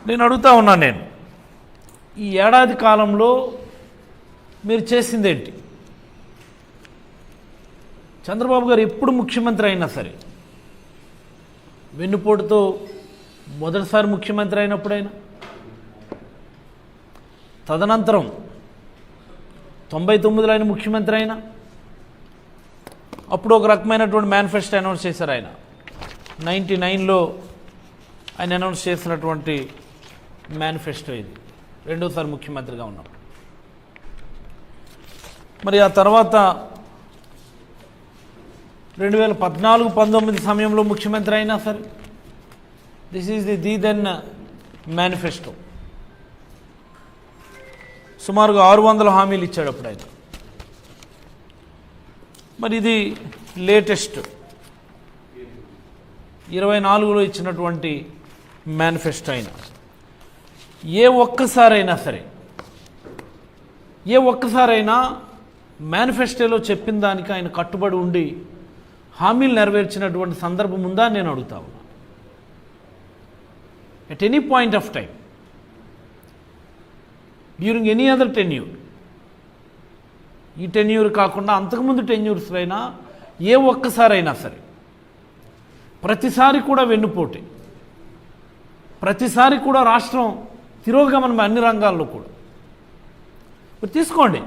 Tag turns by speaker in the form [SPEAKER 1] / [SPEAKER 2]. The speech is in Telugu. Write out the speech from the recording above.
[SPEAKER 1] నేను అడుగుతా ఉన్నాను, ఈ ఏడాది కాలంలో మీరు చేసిందేంటి? చంద్రబాబు గారు ఎప్పుడు ముఖ్యమంత్రి అయినా సరే, వెన్నుపోటుతో మొదటిసారి ముఖ్యమంత్రి అయినప్పుడైనా, తదనంతరం 99లో ఆయన ముఖ్యమంత్రి అయినా, అప్పుడు ఒక రకమైనటువంటి మేనిఫెస్టో అనౌన్స్ చేశారు. ఆయన 99లో ఆయన అనౌన్స్ చేసినటువంటి మేనిఫెస్టో ఇది, రెండోసారి ముఖ్యమంత్రిగా ఉన్నప్పుడు. మరి ఆ తర్వాత 2014-19 సమయంలో ముఖ్యమంత్రి అయినా సరే, this is the then manifesto. సుమారుగా 600 హామీలు ఇచ్చాడు అప్పుడు ఆయన. మరి ఇది లేటెస్ట్ 24లో ఇచ్చినటువంటి మేనిఫెస్టో అయినా. ఏ ఒక్కసారైనా మేనిఫెస్టోలో చెప్పిన దానికి ఆయన కట్టుబడి ఉండి హామీలు నెరవేర్చినటువంటి సందర్భం ఉందా నేను అడుగుతా ఉన్నా. At any point of time during any other tenure, ఈ టెన్యూర్ కాకుండా అంతకుముందు టెన్యూర్స్లో అయినా ఏ ఒక్కసారైనా సరే, ప్రతిసారి కూడా వెన్నుపోటే, ప్రతిసారి కూడా రాష్ట్రం తిరోగమనం అన్ని రంగాల్లో కూడా. తీసుకోండి,